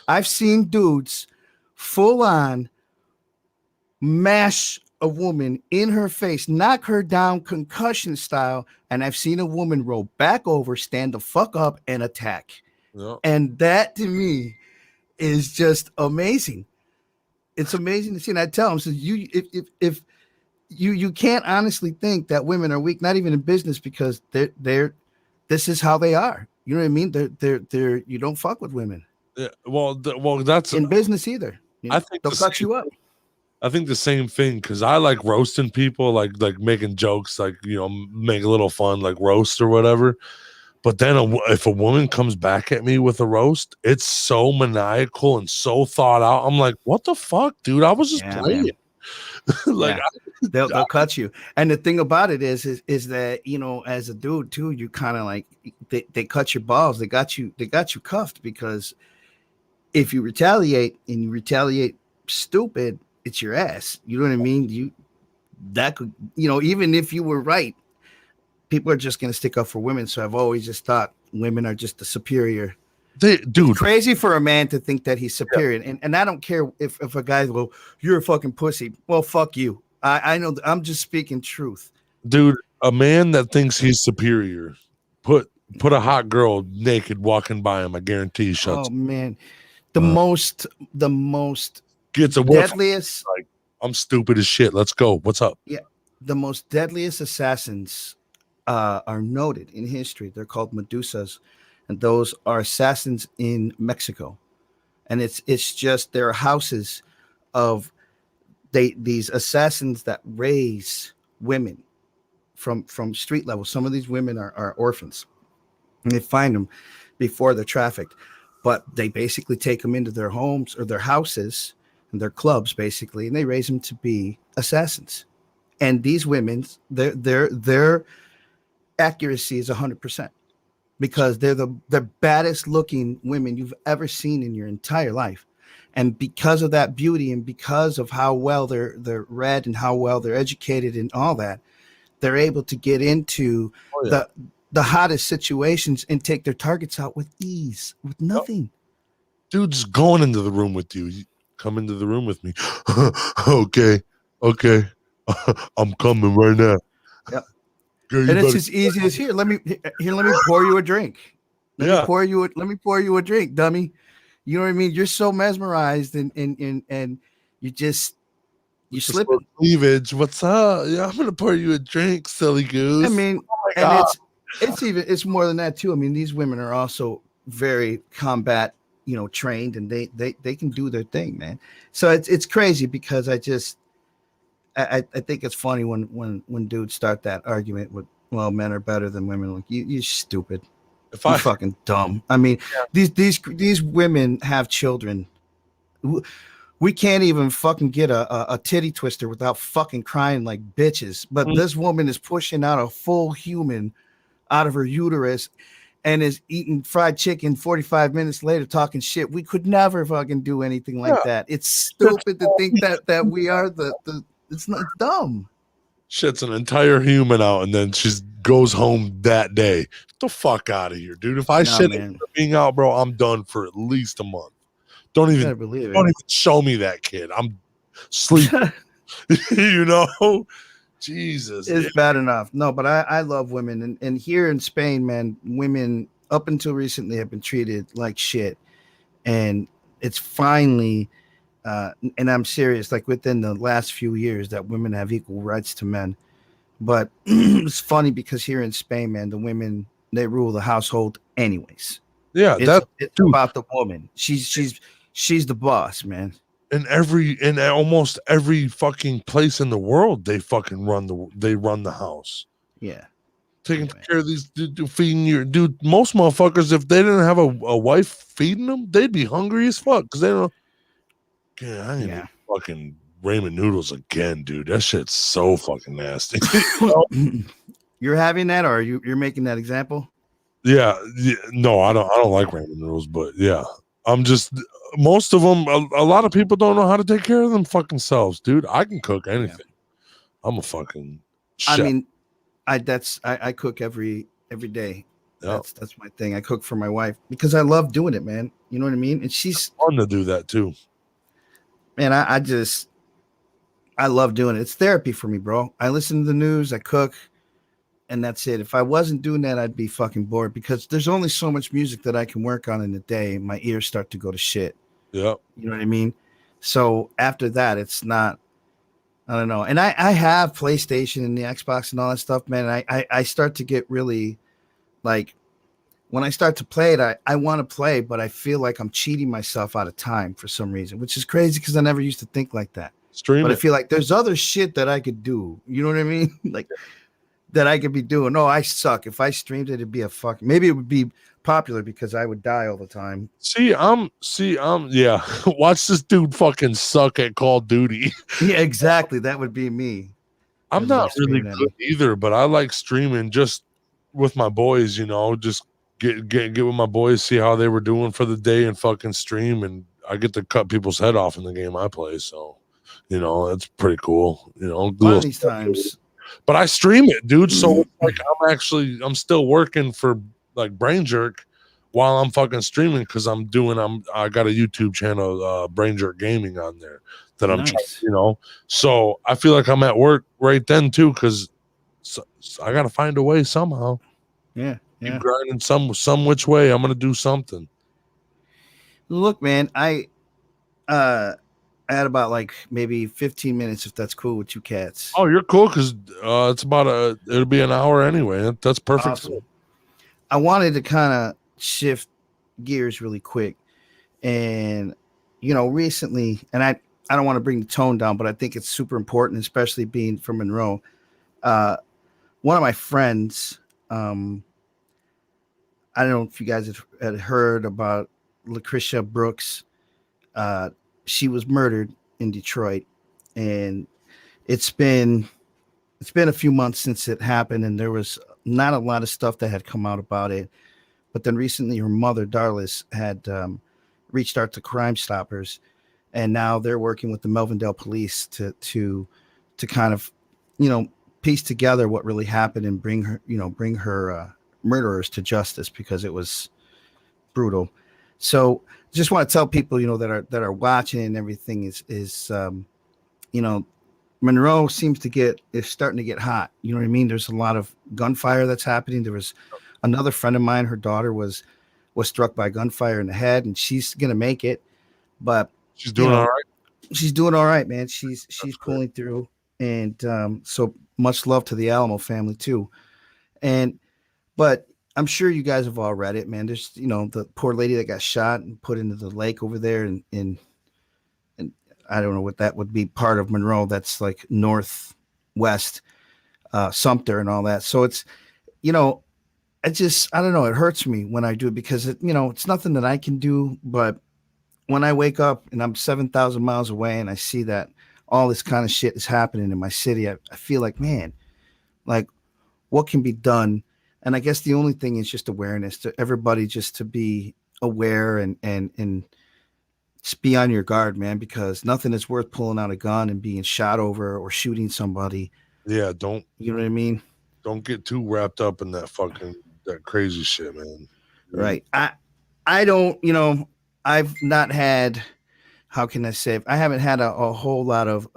I've seen dudes full on mash a woman in her face, knock her down concussion style, and I've seen a woman roll back over, stand the fuck up, and attack. Yeah. And that to me is just amazing. It's amazing to see. And I tell them, so if you can't honestly think that women are weak, not even in business, because they're this is how they are. You know what I mean? They're you don't fuck with women. Yeah. Well, that's in business either. I think they'll cut you up. I think the same thing, because I like roasting people, like making jokes, like, make a little fun, like roast or whatever. But then if a woman comes back at me with a roast, it's so maniacal and so thought out. I'm like, what the fuck, dude? I was just playing. Like, they'll cut you. And the thing about it is that, as a dude too, you kind of like, they cut your balls. They got you cuffed, because if you retaliate and you retaliate stupid, it's your ass. You know what I mean? That could, even if you were right, people are just going to stick up for women. So I've always just thought women are just the superior Dude, it's crazy for a man to think that he's superior. And I don't care if a guy go, you're a fucking pussy. Well, fuck you. I know I'm just speaking truth. Dude, a man that thinks he's superior, put a hot girl naked walking by him, I guarantee he shuts. Oh man. The most gets a deadliest. Like, I'm stupid as shit. Let's go. What's up? Yeah. The most deadliest assassins are noted in history. They're called Medusas, and those are assassins in Mexico. And it's just their houses of these assassins that raise women from street level. Some of these women are orphans, and they find them before they're trafficked, but they basically take them into their homes or their houses and their clubs, basically, and they raise them to be assassins. And these women, their accuracy is 100%, because they're the baddest looking women you've ever seen in your entire life. And because of that beauty and because of how well they're read and how well they're educated and all that, they're able to get into the hottest situations and take their targets out with ease, with nothing. Dude's going into the room with you. Come into the room with me. Okay. I'm coming right now. Yep. Girl, and it's as easy as let me pour you a drink. Let me pour you a drink, dummy. You know what I mean? You're so mesmerized and you slip cleavage. What's up? Yeah, I'm gonna pour you a drink, silly goose. I mean, and it's more than that too. I mean, these women are also very combat, trained, and they can do their thing, man. So it's crazy because I think it's funny when dudes start that argument with, well, men are better than women. Like, you're stupid. You're fucking dumb. I mean, these women have children. We can't even fucking get a titty twister without fucking crying like bitches. But this woman is pushing out a full human out of her uterus and is eating fried chicken 45 minutes later talking shit. We could never fucking do anything like that. It's stupid to think that we are it's not dumb. Shits an entire human out and then she goes home that day. Get the fuck out of here, dude. If I shit being out, bro, I'm done for at least a month. Don't even show me that kid. I'm sleeping. Jesus. It's bad enough. No, but I love women. And here in Spain, man, women up until recently have been treated like shit. And it's finally, and I'm serious, like within the last few years, that women have equal rights to men. But it's funny because here in Spain, man, the women, they rule the household anyways. Yeah, it's about the woman. She's the boss, man. In almost every fucking place in the world, they fucking run the house. Yeah. Taking care of these, feeding your dude. Most motherfuckers, if they didn't have a wife feeding them, they'd be hungry as fuck because they don't. Yeah, I need fucking ramen noodles again, dude. That shit's so fucking nasty. You're having that, or you're making that example? Yeah. No, I don't like ramen noodles, but yeah, I'm just. Most of them, a lot of people don't know how to take care of them fucking selves, dude. I can cook anything. Yeah. I'm a fucking chef. I mean, I cook every day. Yep. That's my thing. I cook for my wife because I love doing it, man. You know what I mean? And she's fun to do that too. Man, I love doing it. It's therapy for me, bro. I listen to the news, I cook, and that's it. If I wasn't doing that, I'd be fucking bored because there's only so much music that I can work on in a day. My ears start to go to shit. Yeah. You know what I mean? So after that, it's not, I don't know. And I have PlayStation and the Xbox and all that stuff, man. I start to get really, like, when I start to play it, I want to play, but I feel like I'm cheating myself out of time for some reason, which is crazy because I never used to think like that. But I feel like there's other shit that I could do. You know what I mean? Like, that I could be doing. No, I suck. If I streamed it, it'd be maybe it would be popular because I would die all the time. Yeah. Watch this dude fucking suck at Call of Duty. Yeah, exactly. That would be me. I'm not really good either, but I like streaming just with my boys, just get with my boys, see how they were doing for the day and fucking stream. And I get to cut people's head off in the game I play. So, it's pretty cool. One of these times. But I stream it, dude. So like I'm still working for like Brain Jerk while I'm fucking streaming because I got a YouTube channel, Brain Jerk Gaming on there that I'm trying, Nice. So I feel like I'm at work right then too because I got to find a way somehow. Yeah. Keep grinding some which way. I'm gonna do something. Look, man, I had about like maybe 15 minutes if that's cool with you cats. Oh, you're cool because it's it'll be an hour anyway. That's perfect. Awesome. I wanted to kind of shift gears really quick, and recently, and I don't want to bring the tone down, but I think it's super important, especially being from Monroe. One of my friends, I don't know if you guys had heard about Lakrisha Brooks. She was murdered in Detroit, and it's been a few months since it happened, and there was not a lot of stuff that had come out about it. But then recently, her mother, Darlis, had reached out to Crime Stoppers, and now they're working with the Melvindale police to kind of, piece together what really happened and bring her murderers to justice, because it was brutal. So just want to tell people, that are watching and everything is Monroe is starting to get hot. You know what I mean? There's a lot of gunfire that's happening. There was another friend of mine, her daughter was struck by gunfire in the head, and she's going to make it, but she's doing all right. She's doing all right, man. She's pulling through. And so much love to the Alamo family too. But I'm sure you guys have all read it, man. There's, the poor lady that got shot and put into the lake over there in I don't know what that would be, part of Monroe. That's like northwest, Sumter and all that. So it's, I don't know. It hurts me when I do it because it's nothing that I can do. But when I wake up and I'm 7,000 miles away and I see that all this kind of shit is happening in my city, I feel like, man, like what can be done? And I guess the only thing is just awareness, to everybody, just to be aware and just be on your guard, man, because nothing is worth pulling out a gun and being shot over or shooting somebody. Yeah, you know what I mean? Don't get too wrapped up in that crazy shit, man. Right. I don't, I've not had, how can I say, I haven't had a whole lot of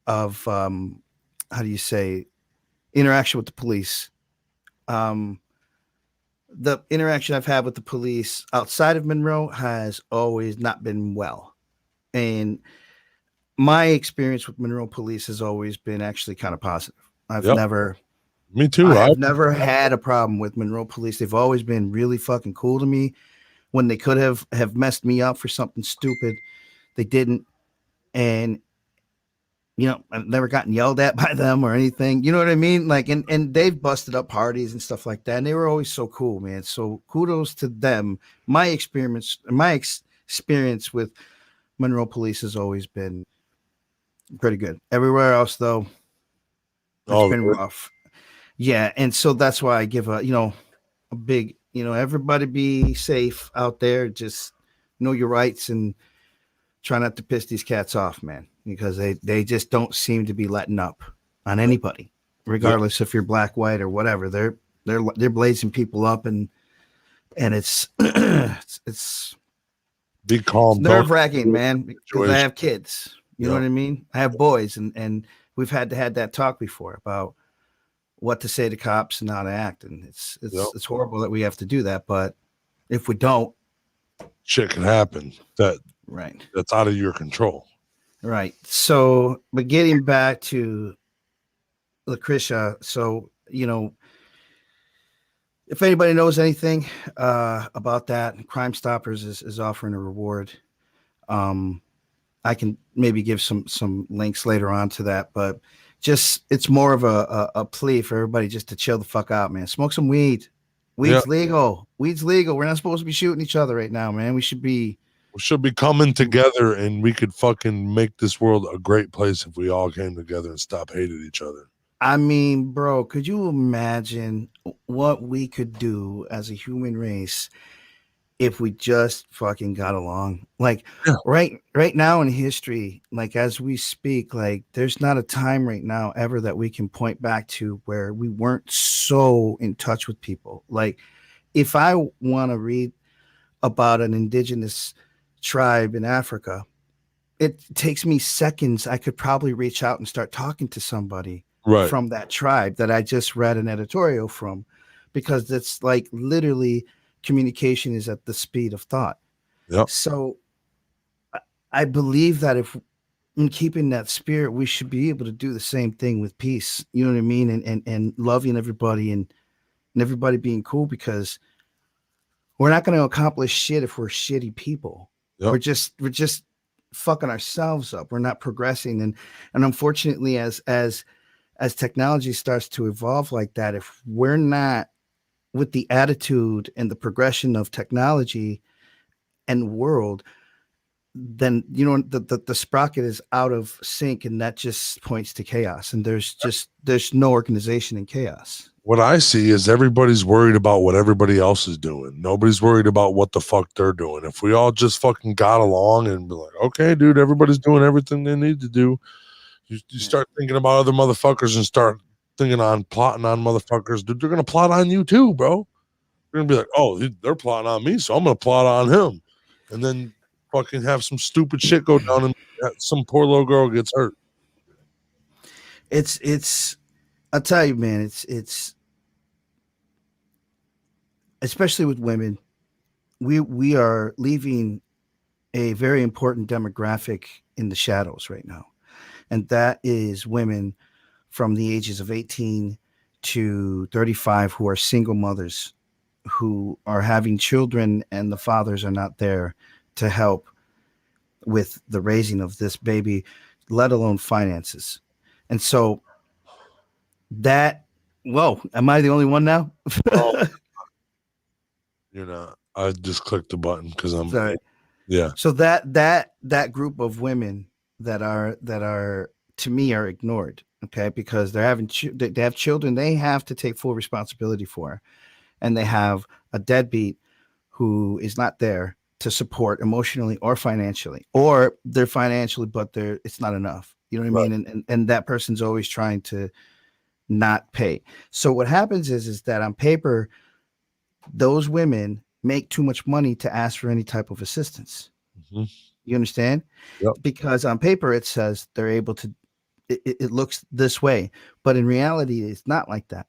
how do you say, interaction with the police. The interaction I've had with the police outside of Monroe has always not been well. And my experience with Monroe police has always been actually kind of positive. Me too. I've never had a problem with Monroe police. They've always been really fucking cool to me. When they could have messed me up for something stupid, they didn't. And I've never gotten yelled at by them or anything. You know what I mean? Like, and they've busted up parties and stuff like that. And they were always so cool, man. So kudos to them. My experience with Monroe police has always been pretty good. Everywhere else, though, it's been rough. Yeah. And so that's why I give a big, everybody be safe out there. Just know your rights and try not to piss these cats off, man, because they just don't seem to be letting up on anybody, regardless if you're black, white, or whatever. They're blazing people up, and it's it's be calm, nerve-wracking, man, because I have kids. You know what I mean? I have boys, and we've had that talk before about what to say to cops and how to act, and it's horrible that we have to do that, but if we don't, shit can happen. Right. That's out of your control. Right. So, but getting back to Lakrisha, so, if anybody knows anything about that, Crime Stoppers is offering a reward. I can maybe give some links later on to that, but just, it's more of a plea for everybody just to chill the fuck out, man. Smoke some weed. Weed's legal. Weed's legal. We're not supposed to be shooting each other right now, man. We should be coming together, and we could fucking make this world a great place if we all came together and stopped hating each other. I mean, bro, could you imagine what we could do as a human race if we just fucking got along? Like right now in history, like as we speak, like there's not a time right now ever that we can point back to where we weren't so in touch with people. Like if I want to read about an indigenous tribe in Africa, it takes me seconds. I could probably reach out and start talking to somebody Right. from that tribe that I just read an editorial from, because it's like literally communication is at the speed of thought. Yep. So I believe that if in keeping that spirit, we should be able to do the same thing with peace. You know what I mean? And loving everybody and everybody being cool, because we're not going to accomplish shit if we're shitty people. Yep. We're just fucking ourselves up. We're not progressing. And unfortunately, as technology starts to evolve like that, if we're not with the attitude and the progression of technology and world, then the sprocket is out of sync, and that just points to chaos. And there's no organization in chaos. What I see is everybody's worried about what everybody else is doing. Nobody's worried about what the fuck they're doing. If we all just fucking got along and be like, okay, dude, everybody's doing everything they need to do, you start thinking about other motherfuckers and start thinking on plotting on motherfuckers. Dude, they're gonna plot on you too, bro. You're gonna be like, oh, they're plotting on me, so I'm gonna plot on him, and then fucking have some stupid shit go down and some poor little girl gets hurt. It's I'll tell you, man, it's especially with women, we are leaving a very important demographic in the shadows right now. And that is women from the ages of 18 to 35 who are single mothers, who are having children and the fathers are not there to help with the raising of this baby, let alone finances. And so that, whoa, am I the only one now? Oh, you're not. I just clicked the button because I'm sorry. Yeah. So that group of women that are to me are ignored, okay, because they have children they have to take full responsibility for, and they have a deadbeat who is not there to support emotionally or financially, or they're financially but it's not enough. You know what I mean? And that person's always trying to not pay. So what happens is that on paper, those women make too much money to ask for any type of assistance. Mm-hmm. You understand? Yep. Because on paper it says they're able to, it looks this way, but in reality it's not like that.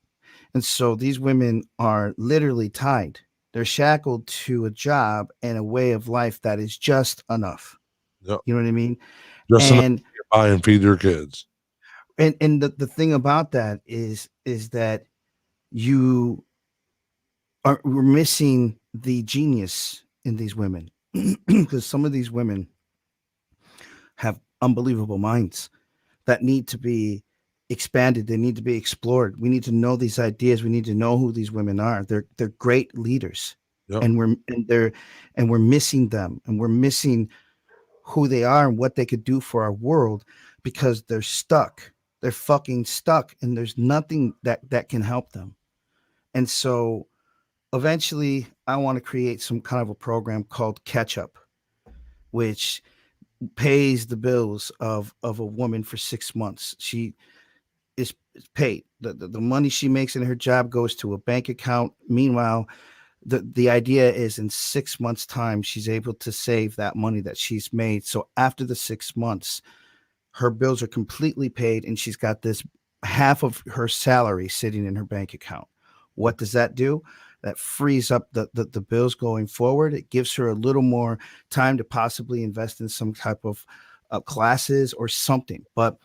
And so these women are literally tied. They're shackled to a job and a way of life that is just enough. Yep. You know what I mean? Just enough to buy and feed your kids. And the thing about that is that we're missing the genius in these women, because some of these women have unbelievable minds that need to be expanded. They need to be explored. We need to know these ideas. We need to know who these women are. They're great leaders. Yep. and we're missing them, and we're missing who they are and what they could do for our world, because they're stuck. They're fucking stuck, and there's nothing that can help them. And so eventually I want to create some kind of a program called Catch Up, which pays the bills of a woman for 6 months. She is paid. The money she makes in her job goes to a bank account. Meanwhile, the idea is in 6 months' time, she's able to save that money that she's made. So after the 6 months, her bills are completely paid, and she's got this half of her salary sitting in her bank account. What does that do? That frees up the bills going forward. It gives her a little more time to possibly invest in some type of classes or something. But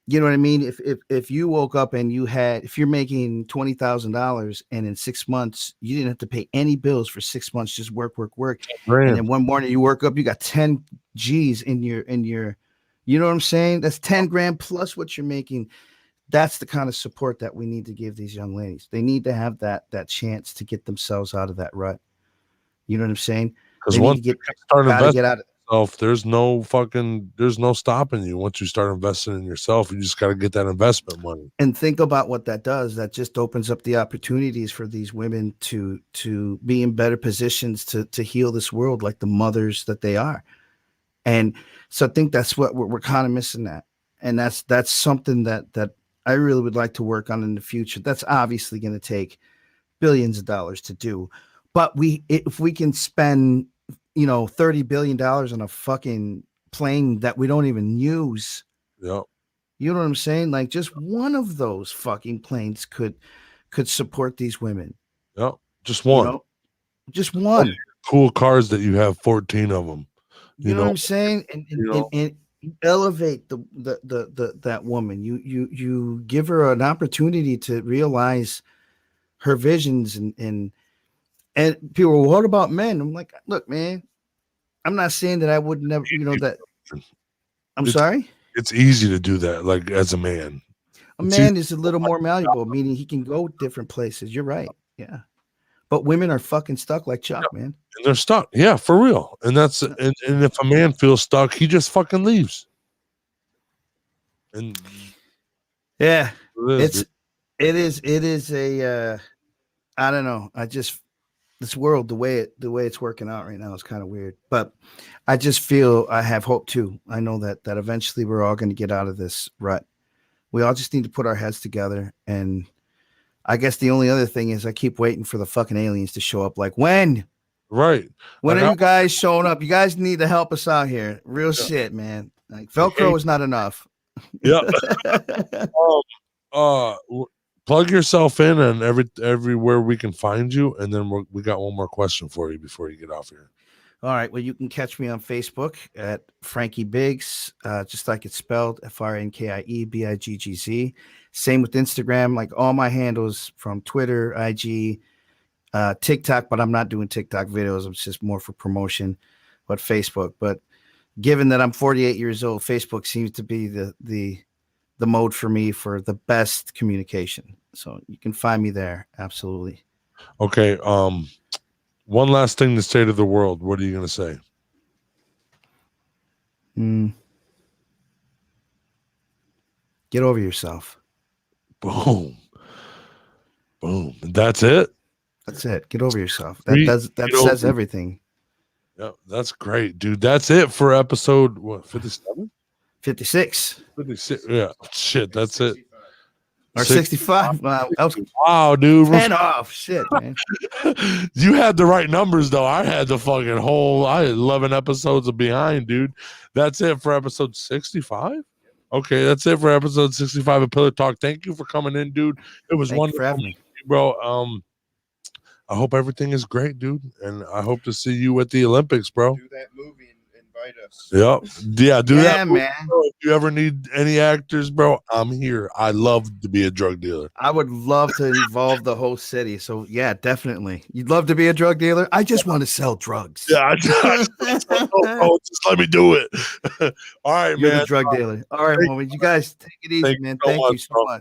you know what I mean? If you woke up and if you're making $20,000 and in 6 months you didn't have to pay any bills for 6 months, just work, and then one morning you work up, you got 10 G's in your, you know what I'm saying? That's 10 grand plus what you're making. That's the kind of support that we need to give these young ladies. They need to have that chance to get themselves out of that rut. You know what I'm saying? Because once you start investing out of yourself, there's no stopping you. Once you start investing in yourself, you just got to get that investment money. And think about what that does. That just opens up the opportunities for these women to be in better positions to heal this world like the mothers that they are. And so I think that's what we're kind of missing that. And that's something that I really would like to work on in the future. That's obviously going to take billions of dollars to do, But if we can spend, $30 billion on a fucking plane that we don't even use. Yeah. You know what I'm saying? Like just one of those fucking planes could support these women. Yeah. Just one. Just one. Cool cars that you have 14 of them. You know what I'm saying? And elevate that woman. You give her an opportunity to realize her visions and people, what about men? I'm like, look, man, I'm not saying that I would never, that sorry. It's easy to do that, like as a man. A man is a little more malleable, meaning he can go different places. You're right. Yeah. But women are fucking stuck like Chuck, man. And they're stuck. Yeah, for real. And that's and if a man feels stuck, he just fucking leaves. And yeah, it is a I don't know. This world, the way it's working out right now is kind of weird. But I just feel I have hope too. I know that eventually we're all going to get out of this rut. We all just need to put our heads together. And I guess the only other thing is I keep waiting for the fucking aliens to show up. Like when? Right. When are you guys showing up? You guys need to help us out here. Real shit, man. Like Velcro is not enough. Yeah. Plug yourself in and everywhere we can find you, and then we got one more question for you before you get off here. All right. Well, you can catch me on Facebook at Frankie Biggz, just like it's spelled, FrankieBiggz. Same with Instagram, like all my handles from Twitter, IG, TikTok, but I'm not doing TikTok videos. It's just more for promotion, but Facebook. But given that I'm 48 years old, Facebook seems to be the mode for me for the best communication. So you can find me there. Absolutely. Okay. One last thing to say to the world. What are you going to say? Get over yourself. Boom. Boom. That's it. That's it. Get over yourself. That says everything. Yeah, that's great, dude. That's it for episode 57? 56. 56. Yeah. Shit, that's it. Or 65. Wow, dude. 10 off. Shit, man. You had the right numbers, though. I had the fucking I had 11 episodes of behind, dude. That's it for episode 65? Okay, that's it for episode 65 of Pillar Talk. Thank you for coming in, dude. It was wonderful for having me, bro. I hope everything is great, dude. And I hope to see you at the Olympics, bro. Do that movie and invite us. Yep. Yeah, do that. Man. Bro. If you ever need any actors, bro, I'm here. I love to be a drug dealer. I would love to involve the whole city. So, yeah, definitely. You'd love to be a drug dealer? I just want to sell drugs. Yeah, just let me do it. All right, You're man. the drug dealer. All right, homie. You guys take it easy, man. Thank you so much.